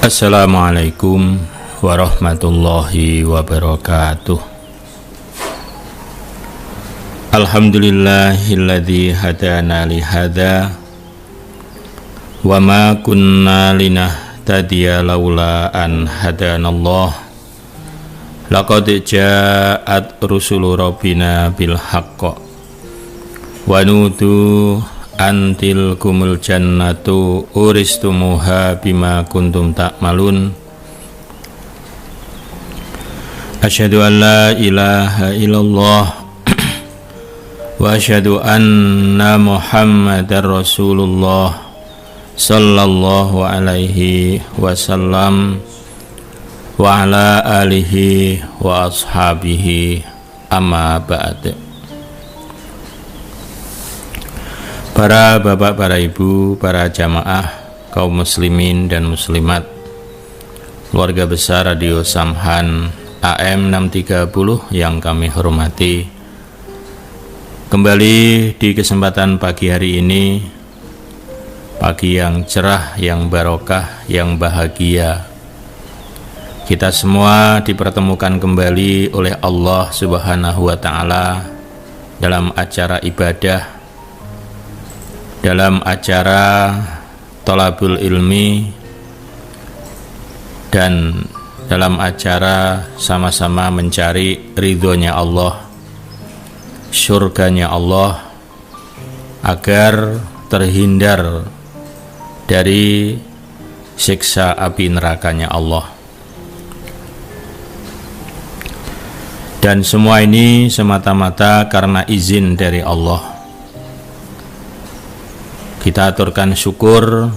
Assalamualaikum warahmatullahi wabarakatuh. Alhamdulillahilladzi hadana li hadza wa ma kunna linahtadiya laula an hadanallah. Laqad ja'at rusulu rabbina bil haqq wa nudu antil kumul jannatu uristumuha bima kuntum ta'malun. Asyhadu an la ilaha illallah wa asyhadu anna muhammadar rasulullah sallallahu alaihi wasallam wa ala alihi wa ashabihi amma ba'd. Para bapak, para ibu, para jamaah, kaum muslimin dan muslimat, keluarga besar Radio Samhan AM 630 yang kami hormati, kembali di kesempatan pagi hari ini, pagi yang cerah, yang barokah, yang bahagia, kita semua dipertemukan kembali oleh Allah Subhanahu wa Ta'ala dalam acara ibadah, dalam acara thalabul ilmi, dan dalam acara sama-sama mencari ridhonya Allah, surganya Allah, agar terhindar dari siksa api nerakanya Allah. Dan semua ini semata-mata karena izin dari Allah. Kita aturkan syukur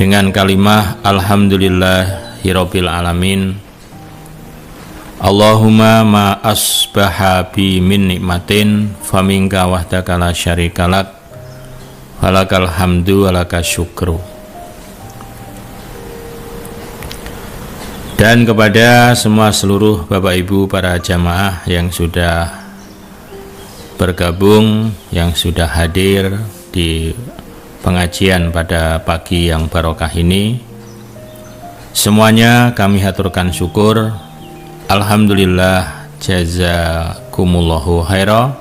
dengan kalimah alhamdulillahirabbil alamin. Allahumma ma asbaha bi min nikmatin faminka wahdaka la syarikalak walakal hamdu walaka syukru. Dan kepada semua seluruh Bapak Ibu para jamaah yang sudah bergabung, yang sudah hadir di pengajian pada pagi yang barokah ini, semuanya kami haturkan syukur. Alhamdulillah, jazakumullahu khaira.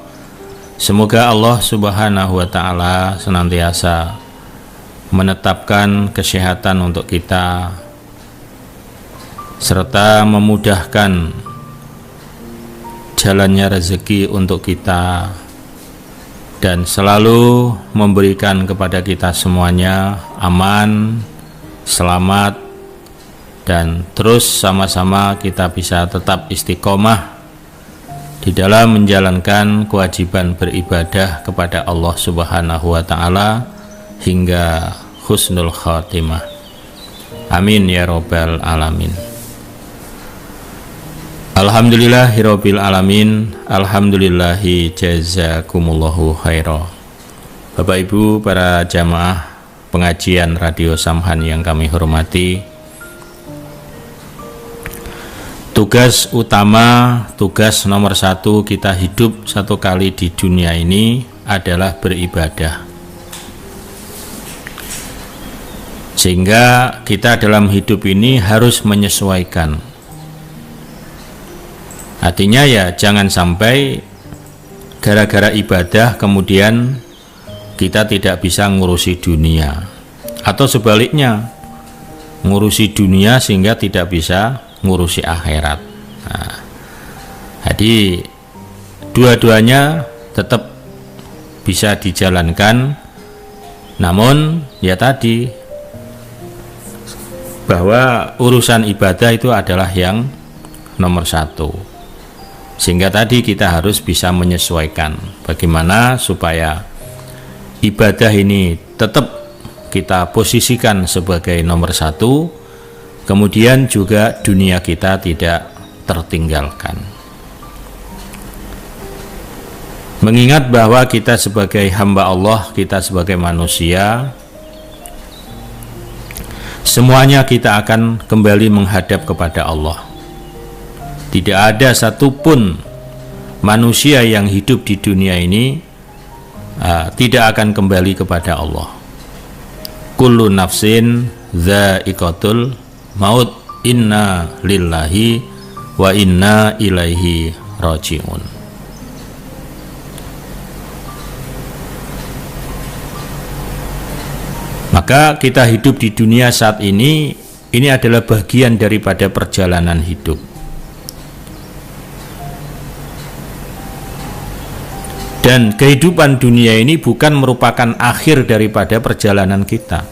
Semoga Allah Subhanahu wa Ta'ala senantiasa menetapkan kesehatan untuk kita, serta memudahkan jalannya rezeki untuk kita, dan selalu memberikan kepada kita semuanya aman, selamat, dan terus sama-sama kita bisa tetap istiqomah di dalam menjalankan kewajiban beribadah kepada Allah Subhanahu wa Ta'ala hingga husnul khatimah. Amin ya rabbal alamin. Alhamdulillahirabbil alamin. Alhamdulillahi jazakumullahu khaira. Bapak Ibu para jamaah pengajian Radio Samhan yang kami hormati, tugas utama, tugas nomor satu kita hidup satu kali di dunia ini adalah beribadah. Sehingga kita dalam hidup ini harus menyesuaikan. Artinya ya jangan sampai gara-gara ibadah kemudian kita tidak bisa ngurusi dunia, atau sebaliknya ngurusi dunia sehingga tidak bisa ngurusi akhirat. Nah, jadi dua-duanya tetap bisa dijalankan, namun ya tadi bahwa urusan ibadah itu adalah yang nomor satu. Sehingga tadi kita harus bisa menyesuaikan bagaimana supaya ibadah ini tetap kita posisikan sebagai nomor satu, kemudian juga dunia kita tidak tertinggalkan. Mengingat bahwa kita sebagai hamba Allah, kita sebagai manusia, semuanya kita akan kembali menghadap kepada Allah. Tidak ada satupun manusia yang hidup di dunia ini tidak akan kembali kepada Allah. Kullu nafsin Dha'iqatul maut, inna lillahi wa inna ilaihi raji'un. Maka kita hidup di dunia saat ini adalah bagian daripada perjalanan hidup. Dan kehidupan dunia ini bukan merupakan akhir daripada perjalanan kita.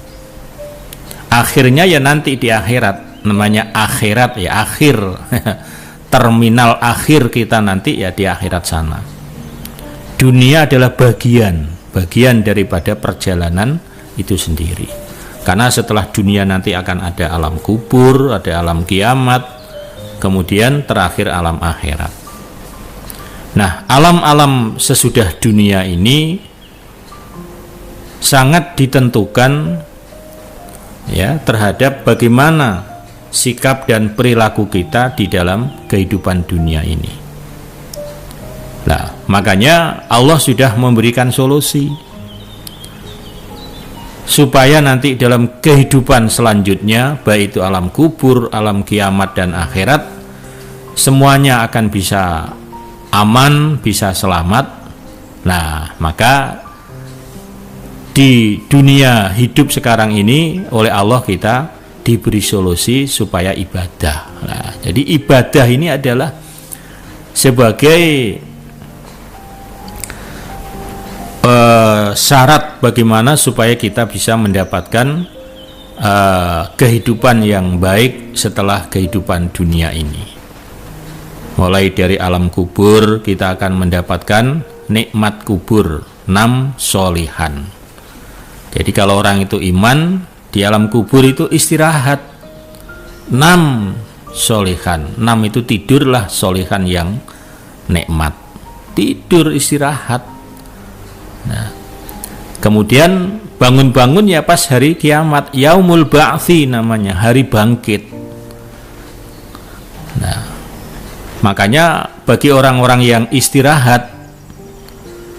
Akhirnya ya nanti di akhirat, namanya akhirat ya, akhir terminal akhir kita nanti ya di akhirat sana. Dunia adalah bagian daripada perjalanan itu sendiri. Karena setelah dunia nanti akan ada alam kubur, ada alam kiamat, kemudian terakhir alam akhirat. Nah, alam-alam sesudah dunia ini sangat ditentukan ya terhadap bagaimana sikap dan perilaku kita di dalam kehidupan dunia ini. Nah, makanya Allah sudah memberikan solusi supaya nanti dalam kehidupan selanjutnya, baik itu alam kubur, alam kiamat dan akhirat, semuanya akan bisa aman, bisa selamat. Nah, maka di dunia hidup sekarang ini oleh Allah kita diberi solusi supaya ibadah. Nah, jadi ibadah ini adalah sebagai syarat bagaimana supaya kita bisa mendapatkan kehidupan yang baik setelah kehidupan dunia ini. Mulai dari alam kubur kita akan mendapatkan nikmat kubur 6 solihan. Jadi kalau orang itu iman, di alam kubur itu istirahat 6 solihan. 6 itu tidurlah solihan yang nikmat, tidur istirahat. Nah, kemudian bangun-bangun ya pas hari kiamat, yaumul ba'thi namanya, hari bangkit. Nah, makanya bagi orang-orang yang istirahat,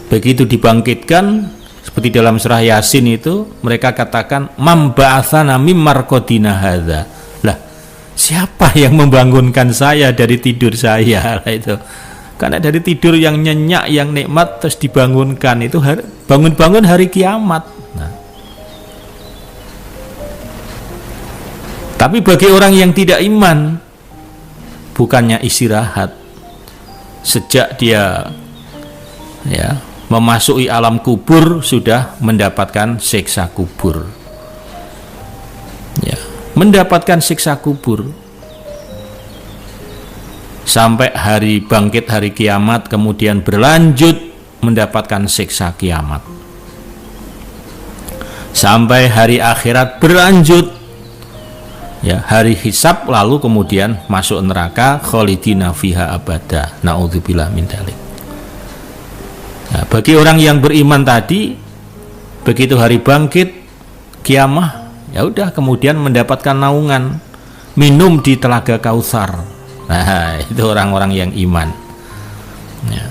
begitu dibangkitkan seperti dalam surah Yasin itu, mereka katakan mam ba'atsana mim marqadina hadza. Lah, siapa yang membangunkan saya dari tidur saya? Itu karena dari tidur yang nyenyak, yang nikmat terus dibangunkan itu bangun-bangun hari kiamat. Nah, tapi bagi orang yang tidak iman, bukannya istirahat, sejak dia ya memasuki alam kubur sudah mendapatkan siksa kubur, ya, mendapatkan siksa kubur sampai hari bangkit, hari kiamat, kemudian berlanjut mendapatkan siksa kiamat sampai hari akhirat berlanjut ya, hari hisab, lalu kemudian masuk neraka khalidina fiha abada, naudzubillah min dzalik. Nah, bagi orang yang beriman tadi, begitu hari bangkit kiamah, ya udah kemudian mendapatkan naungan minum di telaga Kautsar. Nah, itu orang-orang yang iman ya.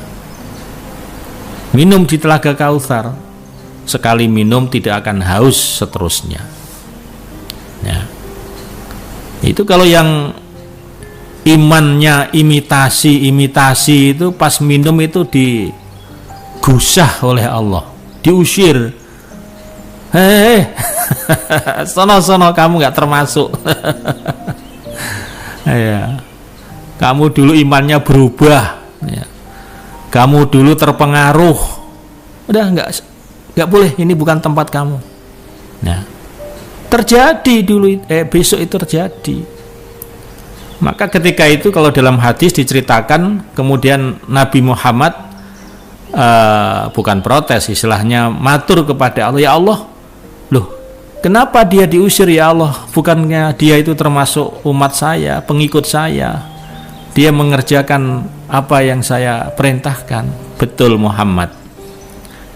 Minum di telaga Kautsar, sekali minum tidak akan haus seterusnya ya. Itu kalau yang imannya imitasi itu pas minum itu digusah oleh Allah, diusir, hei sono kamu nggak termasuk. Ya, kamu dulu imannya berubah ya. Kamu dulu terpengaruh, udah nggak boleh, ini bukan tempat kamu. Nah, terjadi dulu, besok itu terjadi. Maka ketika itu kalau dalam hadis diceritakan, kemudian Nabi Muhammad bukan protes, istilahnya matur kepada Allah, ya Allah, loh kenapa dia diusir ya Allah? Bukannya dia itu termasuk umat saya, pengikut saya, dia mengerjakan apa yang saya perintahkan. Betul Muhammad,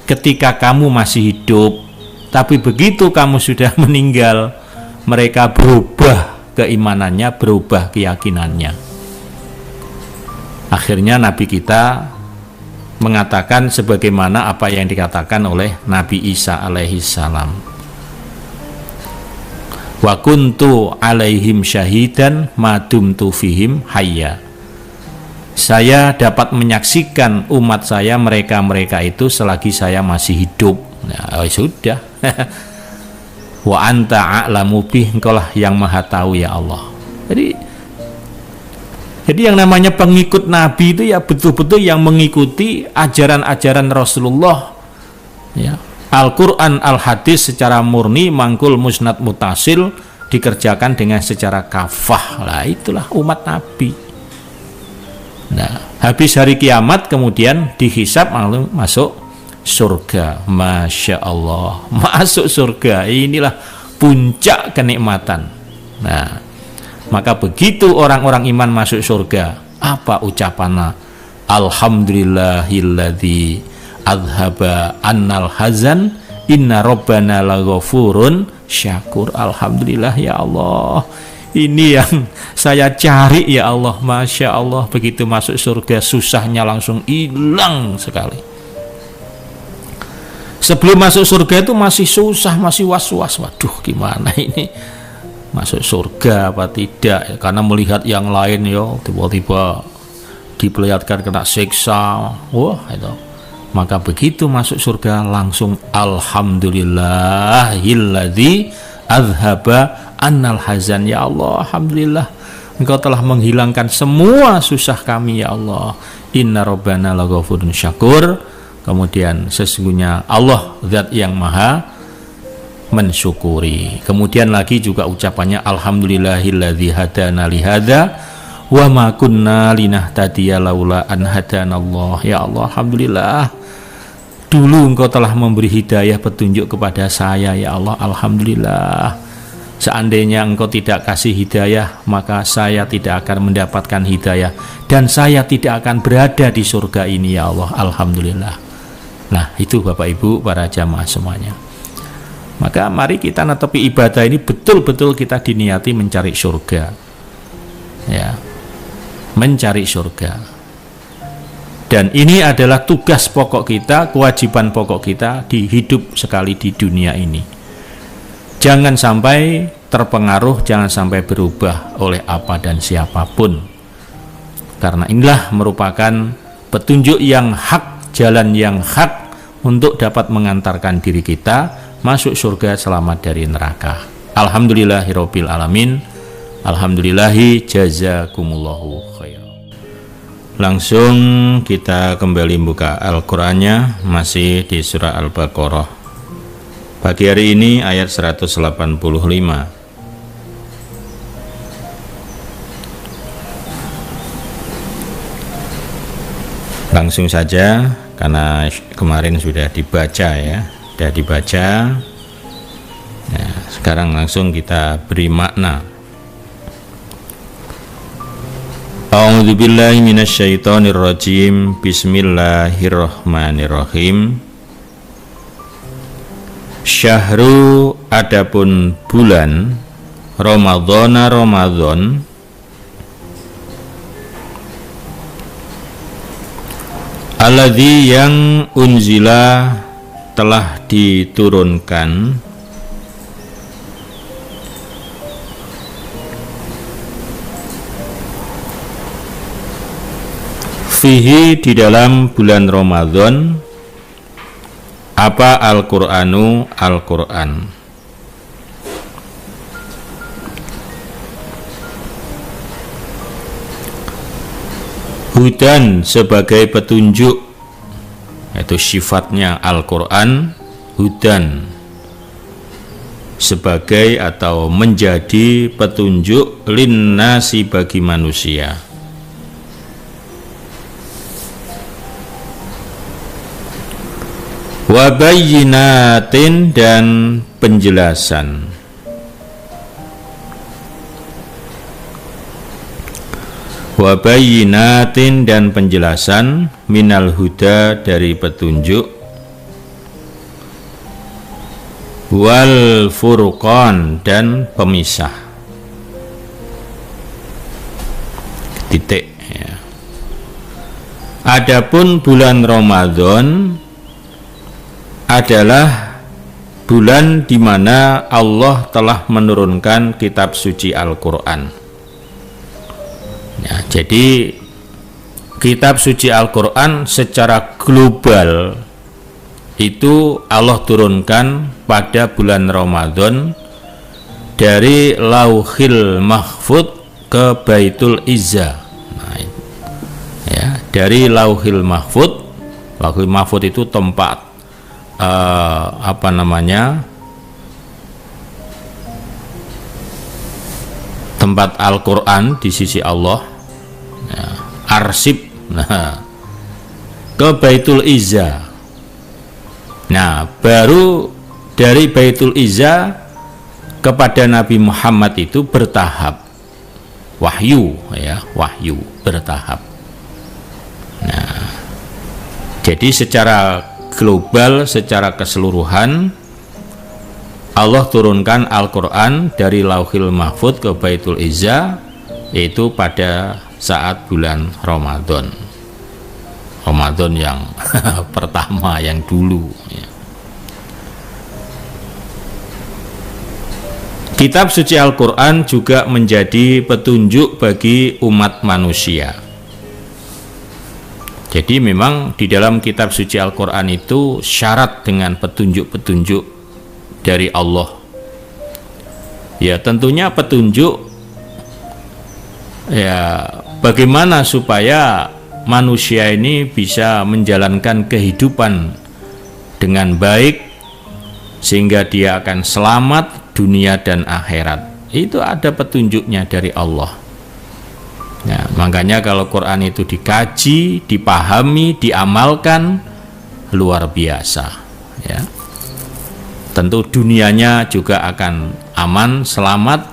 ketika kamu masih hidup, tapi begitu kamu sudah meninggal, mereka berubah keimanannya, berubah keyakinannya. Akhirnya Nabi kita mengatakan sebagaimana apa yang dikatakan oleh Nabi Isa alaihi salam. Wa kuntu alaihim syahidan madumtu fihim hayya. Saya dapat menyaksikan umat saya, mereka itu selagi saya masih hidup. Nah, sudah. Wa anta a'lamu bih, engkaulah yang maha tahu ya Allah. Jadi yang namanya pengikut Nabi itu ya betul-betul yang mengikuti ajaran-ajaran Rasulullah, ya. Al-Quran, Al-Hadis secara murni, mangkul, musnad, mutasil dikerjakan dengan secara kafah. Lah itulah umat Nabi. Nah, habis hari kiamat kemudian dihisab lalu masuk surga. Masya Allah, masuk surga. Inilah puncak kenikmatan. Nah, maka begitu orang-orang iman masuk surga, apa ucapannya? Alhamdulillahilladzi adhaba annal hazan inna rabbana laghafurun syakur. Alhamdulillah ya Allah, ini yang saya cari ya Allah. Masya Allah, begitu masuk surga susahnya langsung hilang sekali. Sebelum masuk surga itu masih susah, masih was-was, waduh gimana ini masuk surga apa tidak ya, karena melihat yang lain ya tiba-tiba diperlihatkan kena siksa. Wah itu. Maka begitu masuk surga langsung alhamdulillahilladzi azhaba annal hazan. Ya Allah, alhamdulillah Engkau telah menghilangkan semua susah kami ya Allah. Inna rabbana laghafurun syakur. Kemudian sesungguhnya Allah zat yang maha mensyukuri. Kemudian lagi juga ucapannya alhamdulillahilladzi hadana lihadza wa ma kunna linahtadiya laula an hadanallah. Ya Allah, alhamdulillah dulu Engkau telah memberi hidayah petunjuk kepada saya ya Allah. Alhamdulillah, seandainya Engkau tidak kasih hidayah maka saya tidak akan mendapatkan hidayah dan saya tidak akan berada di surga ini ya Allah. Alhamdulillah. Nah itu Bapak Ibu para jamaah semuanya. Maka mari kita netepi ibadah ini betul-betul kita diniati mencari surga, ya, mencari surga. Dan ini adalah tugas pokok kita, kewajiban pokok kita di hidup sekali di dunia ini. Jangan sampai terpengaruh, jangan sampai berubah oleh apa dan siapapun. Karena inilah merupakan petunjuk yang hak, jalan yang hak untuk dapat mengantarkan diri kita masuk surga selamat dari neraka. Alhamdulillahirabbil alamin. Alhamdulillahi jazakumullahu khair. Langsung kita kembali buka Al-Qur'annya, masih di surah Al-Baqarah. Pagi hari ini ayat 185. Langsung saja karena kemarin sudah dibaca ya, sudah dibaca. Nah, sekarang langsung kita beri makna. A'udzubillahi minasyaitonirrajim. Bismillahirrahmanirrahim. Syahru, adapun bulan Ramadhana, Ramadan, alladzi yang unzila telah diturunkan fihi di dalam bulan Ramadan apa Al-Qur'anu, Al-Qur'an. Hudan sebagai petunjuk, yaitu sifatnya Al-Qur'an. Hudan sebagai atau menjadi petunjuk linnasi bagi manusia. Wabayyinatin dan penjelasan. Wabayyinatin dan penjelasan, minal huda dari petunjuk, wal furqan dan pemisah. Titik ya. Adapun bulan Ramadan adalah bulan di mana Allah telah menurunkan kitab suci Al-Quran. Ya, jadi kitab suci Al-Quran secara global itu Allah turunkan pada bulan Ramadan dari Lauhil Mahfud ke Baitul Izzah. Nah, ya, dari Lauhil Mahfud. Lauhil Mahfud itu tempat tempat Al-Quran di sisi Allah, ya, arsip. Nah, ke Baitul Izzah. Nah, baru dari Baitul Izzah kepada Nabi Muhammad itu bertahap, wahyu, ya, wahyu bertahap. Nah, jadi secara global, secara keseluruhan Allah turunkan Al-Quran dari Lauhil Mahfud ke Baitul Izzah, yaitu pada saat bulan Ramadan yang pertama, yang dulu, ya. Kitab suci Al-Quran juga menjadi petunjuk bagi umat manusia. Jadi memang di dalam kitab suci Al-Quran itu syarat dengan petunjuk-petunjuk dari Allah. Ya, tentunya petunjuk, ya, bagaimana supaya manusia ini bisa menjalankan kehidupan dengan baik sehingga dia akan selamat dunia dan akhirat. Itu ada petunjuknya dari Allah. Ya, makanya kalau Quran itu dikaji, dipahami, diamalkan, luar biasa, ya. Tentu dunianya juga akan aman, selamat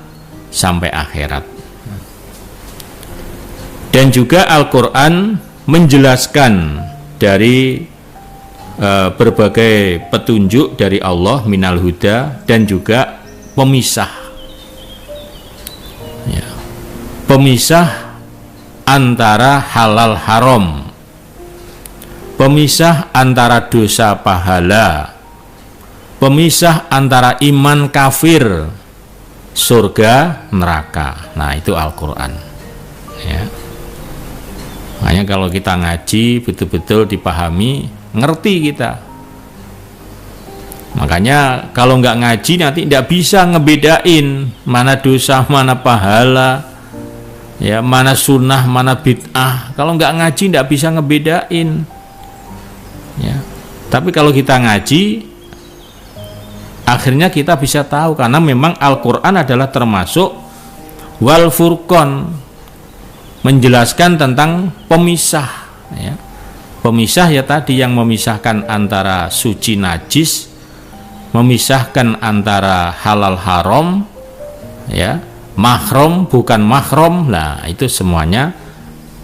sampai akhirat. Dan juga Al-Quran menjelaskan dari berbagai petunjuk dari Allah, minal huda, dan juga pemisah, ya, pemisah antara halal haram, pemisah antara dosa pahala, pemisah antara iman kafir, surga neraka. Nah, itu Al-Quran, ya. Makanya kalau kita ngaji betul-betul dipahami, ngerti kita. Makanya kalau nggak ngaji nanti nggak bisa ngebedain mana dosa, mana pahala, ya, mana sunnah, mana bid'ah. Kalau nggak ngaji nggak bisa ngebedain, ya. Tapi kalau kita ngaji, akhirnya kita bisa tahu, karena memang Al-Quran adalah termasuk wal furqan, menjelaskan tentang pemisah, ya. Pemisah, ya, tadi yang memisahkan antara suci najis, memisahkan antara halal haram, ya, mahram bukan mahram. Nah, itu semuanya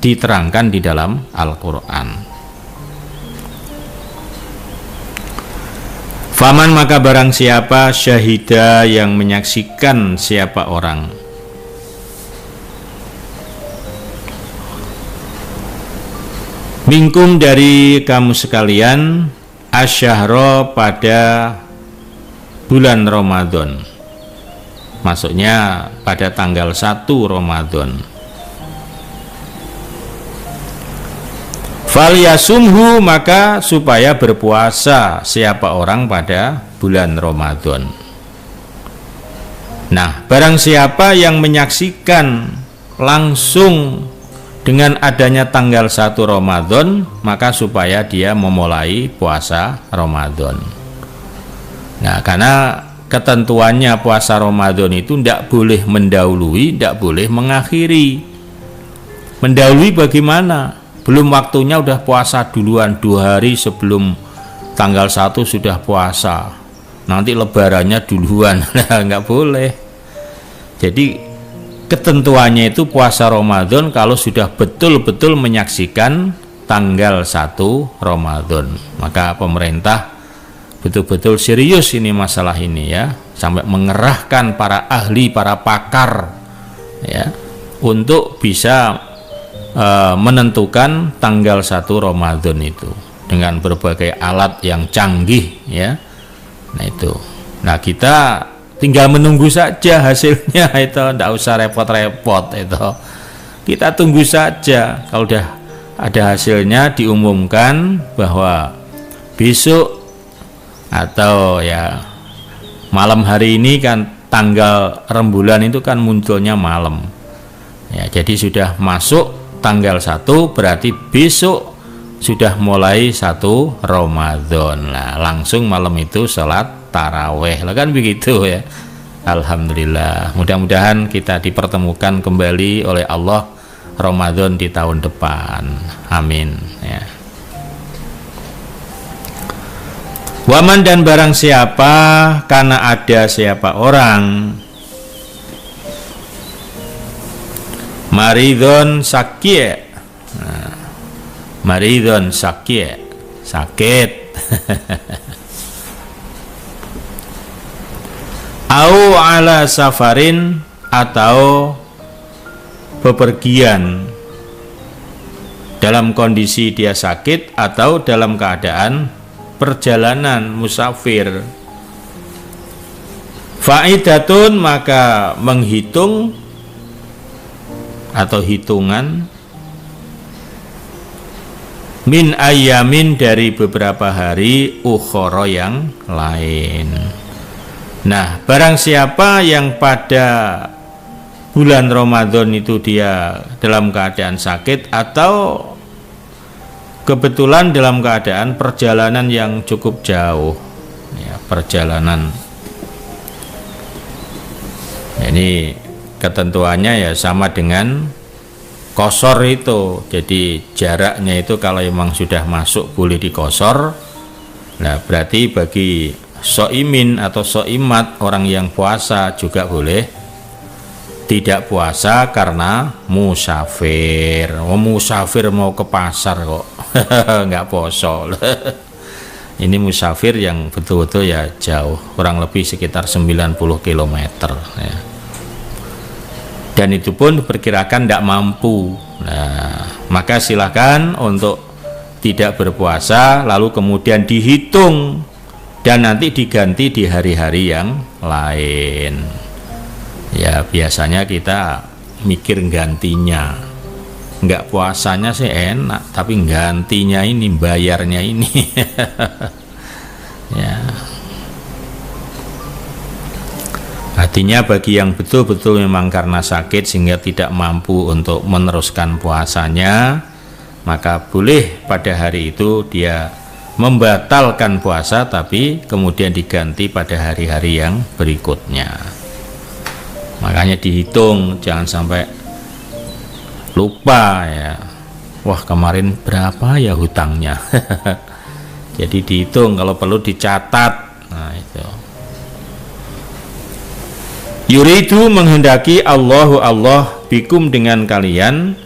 diterangkan di dalam Al-Quran. Faman, maka barang siapa, syahida, yang menyaksikan siapa orang, minkum, dari kamu sekalian, asyahro, pada bulan Ramadan, maksudnya pada tanggal 1 Ramadan, falyasumhu, maka supaya berpuasa siapa orang pada bulan Ramadan. Nah, barang siapa yang menyaksikan langsung dengan adanya tanggal 1 Ramadan, maka supaya dia memulai puasa Ramadan. Nah, karena ketentuannya puasa Ramadan itu tidak boleh mendahului, tidak boleh mengakhiri. Mendahului bagaimana? Belum waktunya udah puasa duluan, 2 hari sebelum tanggal 1 sudah puasa, nanti lebarannya duluan. Nah, nggak boleh. Jadi ketentuannya itu puasa Ramadan kalau sudah betul-betul menyaksikan tanggal 1 Ramadan. Maka pemerintah betul-betul serius ini masalah ini, ya, sampai mengerahkan para ahli, para pakar, ya, untuk bisa menentukan tanggal 1 Ramadan itu dengan berbagai alat yang canggih, ya. Nah, itu Nah, kita tinggal menunggu saja hasilnya itu, tidak usah repot-repot itu. Kita tunggu saja, kalau udah ada hasilnya diumumkan bahwa besok atau ya malam hari ini kan tanggal rembulan itu kan munculnya malam. Ya, jadi sudah masuk tanggal 1 berarti besok sudah mulai 1 Ramadan. Nah, langsung malam itu sholat taraweh. Lah kan begitu ya. Alhamdulillah. Mudah-mudahan kita dipertemukan kembali oleh Allah Ramadan di tahun depan. Amin ya. Waman dan barang siapa, karena ada siapa orang maridon sakit. Nah, maridon sakit, sakit. Au ala safarin, atau bepergian dalam kondisi dia sakit atau dalam keadaan perjalanan musafir. Faidatun, maka menghitung atau hitungan min ayamin, dari beberapa hari ukhoro yang lain. Nah, barang siapa yang pada bulan Ramadan itu dia dalam keadaan sakit atau kebetulan dalam keadaan perjalanan yang cukup jauh ya, perjalanan ini ketentuannya ya sama dengan qashar itu. Jadi jaraknya itu kalau memang sudah masuk boleh dikosor. Nah, berarti bagi soimin atau soimat, orang yang puasa juga boleh tidak puasa karena musafir. Musafir mau ke pasar kok nggak poso. Ini musafir yang betul-betul ya jauh, kurang lebih sekitar 90 km ya. Dan itu pun diperkirakan tidak mampu. Nah, maka silakan untuk tidak berpuasa lalu kemudian dihitung dan nanti diganti di hari-hari yang lain. Ya, biasanya kita mikir gantinya, nggak puasanya sih enak, tapi gantinya ini, bayarnya ini. Ya, artinya bagi yang betul-betul memang karena sakit sehingga tidak mampu untuk meneruskan puasanya, maka boleh pada hari itu dia membatalkan puasa tapi kemudian diganti pada hari-hari yang berikutnya. Makanya dihitung, jangan sampai lupa ya. Wah, kemarin berapa ya hutangnya. Jadi dihitung, kalau perlu dicatat. Nah, itu. Yuridu, menghendaki Allahu Allah bikum, dengan kalian,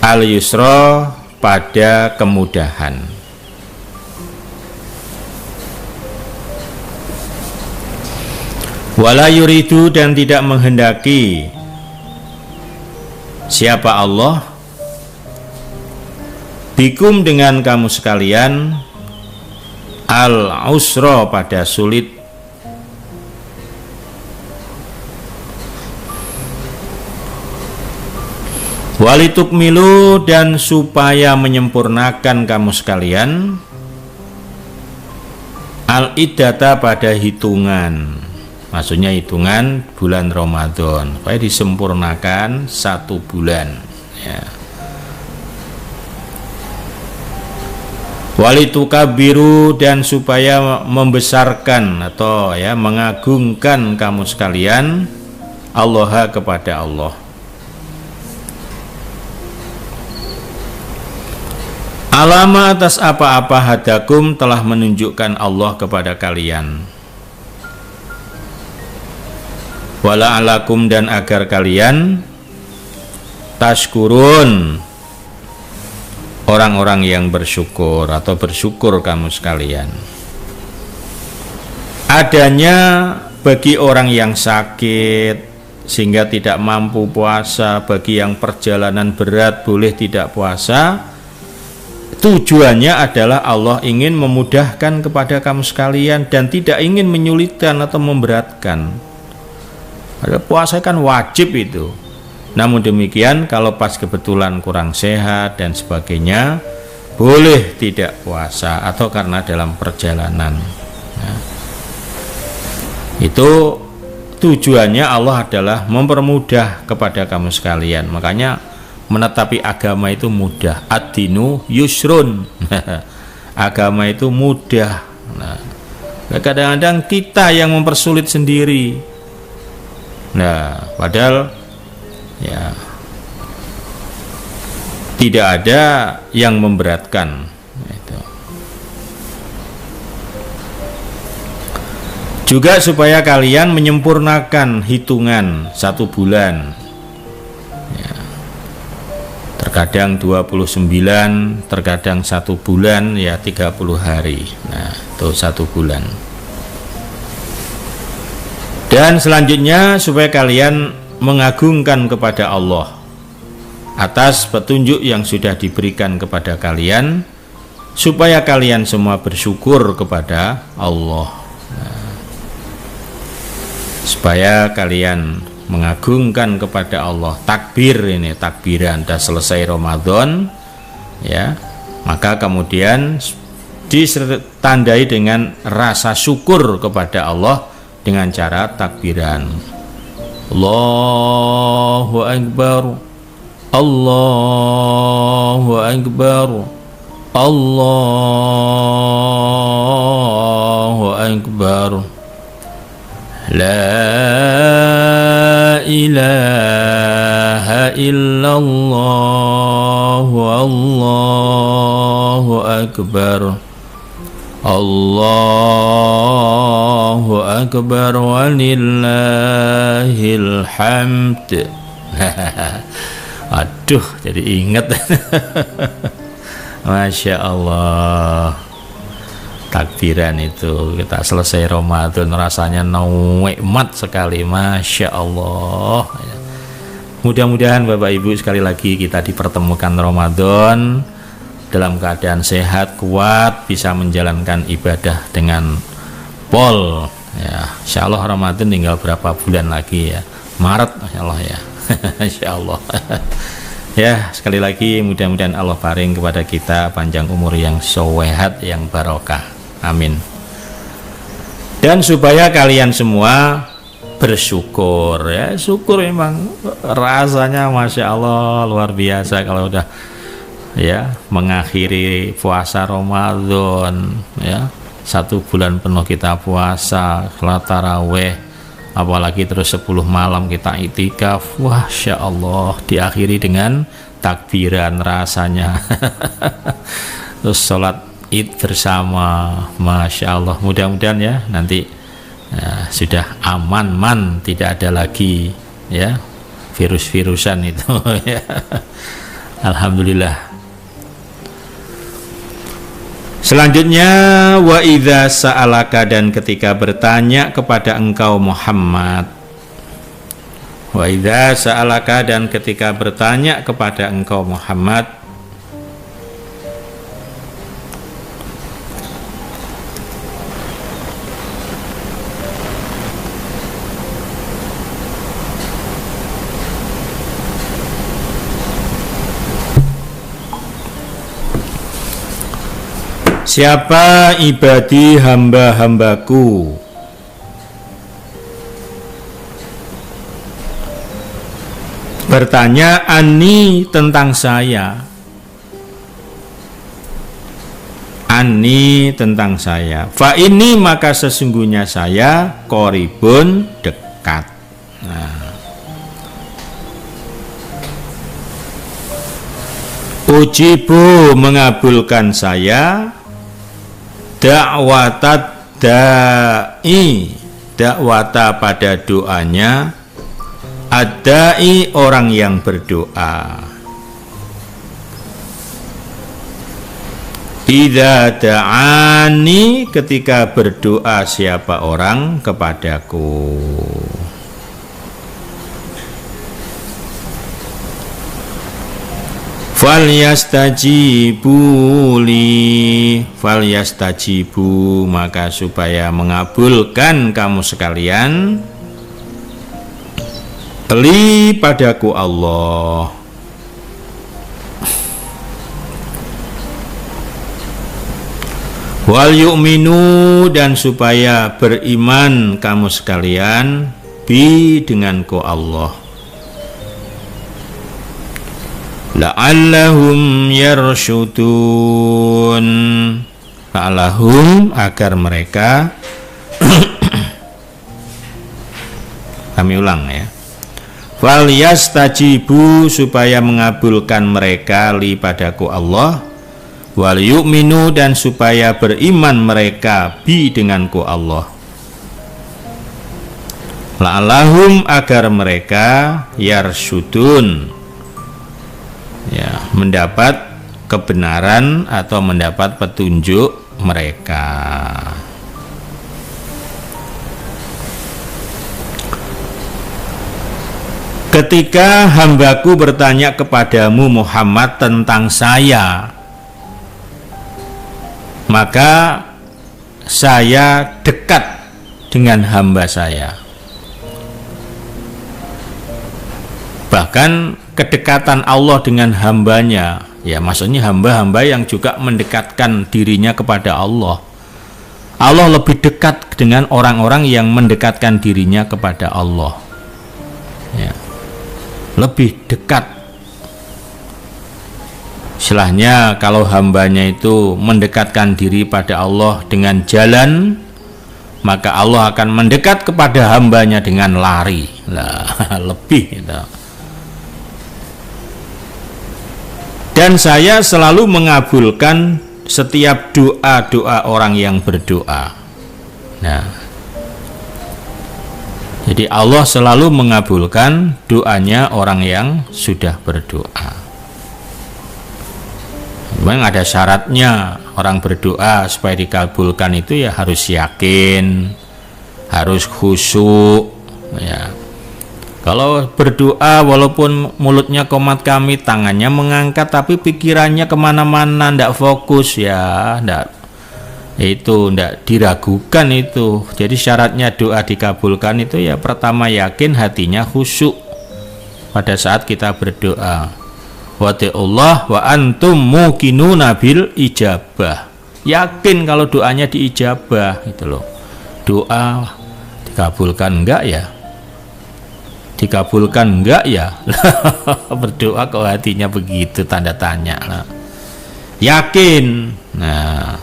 al yusra, pada kemudahan. Wala yuridu, dan tidak menghendaki siapa Allah bikum, dengan kamu sekalian, al usra, pada sulit. Walitukmilu, dan supaya menyempurnakan kamu sekalian, al iddata, pada hitungan. Maksudnya hitungan bulan Ramadan, supaya disempurnakan 1 bulan ya. Walitukabiru, dan supaya membesarkan atau ya mengagungkan kamu sekalian Allah, kepada Allah. Alama, atas apa-apa hadakum, telah menunjukkan Allah kepada kalian. Wala alakum, dan agar kalian tashkurun, orang-orang yang bersyukur atau bersyukur kamu sekalian. Adanya bagi orang yang sakit sehingga tidak mampu puasa, bagi yang perjalanan berat boleh tidak puasa, tujuannya adalah Allah ingin memudahkan kepada kamu sekalian dan tidak ingin menyulitkan atau memberatkan. Padahal puasa kan wajib itu. Namun demikian kalau pas kebetulan kurang sehat dan sebagainya, boleh tidak puasa atau karena dalam perjalanan. Nah, itu tujuannya Allah adalah mempermudah kepada kamu sekalian. Makanya menetapi agama itu mudah. Ad-dinu yusrun. Agama itu mudah. Nah, kadang-kadang kita yang mempersulit sendiri. Nah, padahal ya tidak ada yang memberatkan. Itu. Juga supaya kalian menyempurnakan hitungan 1 bulan. Terkadang 29, terkadang 1 bulan ya 30 hari. Nah, itu 1 bulan. Dan selanjutnya supaya kalian mengagungkan kepada Allah atas petunjuk yang sudah diberikan kepada kalian, supaya kalian semua bersyukur kepada Allah. Nah, supaya kalian mengagungkan kepada Allah, takbir ini, takbiran dah selesai Ramadan ya, maka kemudian ditandai dengan rasa syukur kepada Allah dengan cara takbiran. Allahu Akbar, Allahu Akbar, Allahu Akbar, La ilaha illallah, Allahu Akbar, Allahu Akbar, walillahil hamd. Aduh, jadi ingat. Masya Allah. Takbiran itu kita selesai Ramadan rasanya nikmat sekali, Masya Allah. Mudah-mudahan Bapak Ibu sekali lagi kita dipertemukan Ramadan dalam keadaan sehat, kuat, bisa menjalankan ibadah dengan pol ya. Insya Allah Ramadan tinggal berapa bulan lagi ya, Maret Masya Allah ya. Insya Allah. Ya, sekali lagi mudah-mudahan Allah paring kepada kita panjang umur yang sehat, yang barokah. Amin. Dan supaya kalian semua bersyukur ya, syukur memang rasanya Masya Allah luar biasa kalau udah ya mengakhiri puasa Ramadan ya, 1 bulan penuh kita puasa, salat tarawih, apalagi terus 10 malam kita itikaf. Masya Allah, diakhiri dengan takbiran rasanya. Terus sholat Id bersama, Masya Allah. Mudah-mudahan ya nanti ya, sudah aman, tidak ada lagi ya virus-virusan itu. Ya. Alhamdulillah. Selanjutnya, wa idza sa'alaka, dan ketika bertanya kepada engkau Muhammad. Wa idza sa'alaka, dan ketika bertanya kepada engkau Muhammad, siapa ibadi hamba-hambaku, bertanya ani tentang saya, ani tentang saya, fa ini maka sesungguhnya saya qoribun dekat. Nah, ujibu mengabulkan saya da'watat da'i, dakwata pada doanya, ad-da'i orang yang berdoa, idza da'ani ketika berdoa siapa orang kepadaku. falyastajibu, maka supaya mengabulkan kamu sekalian li padaku Allah. Wal yu'minu, dan supaya beriman kamu sekalian bi denganku Allah. La'allahum yarsyudun, la'allahum, agar mereka kami ulang ya. Fal yastajibu, supaya mengabulkan mereka li padaku Allah. Wal yu'minu, dan supaya beriman mereka bi denganku Allah. La'allahum, agar mereka yarsyudun, ya, mendapat kebenaran atau mendapat petunjuk mereka. Ketika hambaku bertanya kepadamu Muhammad tentang saya, maka saya dekat dengan hamba saya. Bahkan kedekatan Allah dengan hambanya, ya maksudnya hamba-hamba yang juga mendekatkan dirinya kepada Allah. Allah lebih dekat dengan orang-orang yang mendekatkan dirinya kepada Allah, ya, lebih dekat. Istilahnya kalau hambanya itu mendekatkan diri pada Allah dengan jalan, maka Allah akan mendekat kepada hambanya dengan lari. Lah, lebih itu. Dan saya selalu mengabulkan setiap doa-doa orang yang berdoa. Nah, jadi Allah selalu mengabulkan doanya orang yang sudah berdoa. Memang ada syaratnya, orang berdoa supaya dikabulkan itu ya harus yakin, harus khusyuk, ya. Kalau berdoa walaupun mulutnya komat kamit, tangannya mengangkat, tapi pikirannya kemana-mana, ndak fokus, ya ndak, itu ndak diragukan itu. Jadi syaratnya doa dikabulkan itu ya pertama yakin, hatinya khusyuk pada saat kita berdoa. Wa Allah wa antum muqinuna bil ijabah, yakin kalau doanya diijabah itu loh. Doa dikabulkan enggak ya? Dikabulkan enggak ya? Berdoa kok hatinya begitu, tanda tanya lah. Yakin. Nah,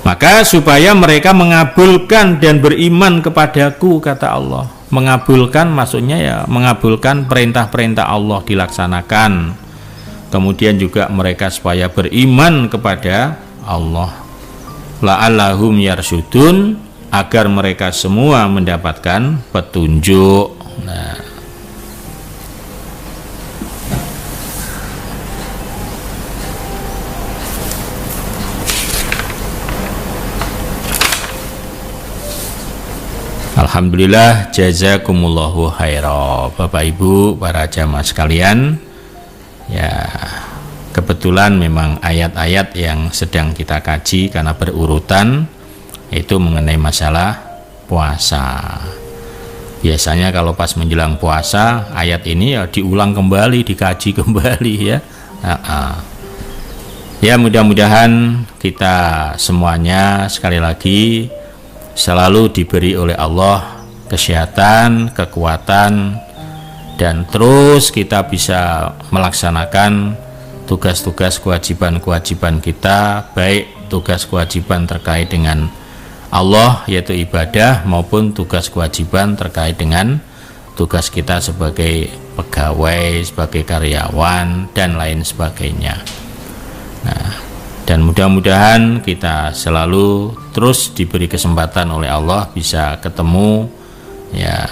maka supaya mereka mengabulkan dan beriman kepadaku, kata Allah. Mengabulkan maksudnya ya mengabulkan perintah-perintah Allah dilaksanakan. Kemudian juga mereka supaya beriman kepada Allah. La'allahum yarsyudun, agar mereka semua mendapatkan petunjuk. Nah, alhamdulillah, jazakumullahu khairan. Bapak Ibu, para jamaah sekalian, ya kebetulan memang ayat-ayat yang sedang kita kaji karena berurutan itu mengenai masalah puasa. Biasanya kalau pas menjelang puasa, ayat ini ya diulang kembali, dikaji kembali ya. Ya mudah-mudahan kita semuanya sekali lagi selalu diberi oleh Allah kesehatan, kekuatan, dan terus kita bisa melaksanakan tugas-tugas kewajiban-kewajiban kita, baik tugas kewajiban terkait dengan Allah yaitu ibadah, maupun tugas kewajiban terkait dengan tugas kita sebagai pegawai, sebagai karyawan, dan lain sebagainya. Nah, dan mudah-mudahan kita selalu terus diberi kesempatan oleh Allah bisa ketemu ya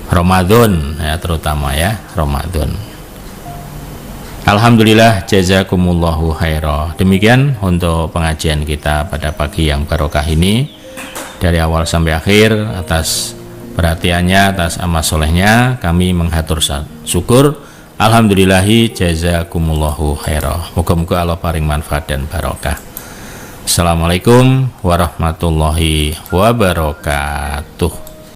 Ramadan, ya terutama ya Ramadan. Alhamdulillah, jazakumullahu khairan. Demikian untuk pengajian kita pada pagi yang barokah ini, dari awal sampai akhir. Atas perhatiannya, atas amal solehnya, kami menghatur syukur Alhamdulillahi jazakumullahu khairah. Muga-muga Allah paring manfaat dan barokah. Assalamualaikum warahmatullahi wabarakatuh.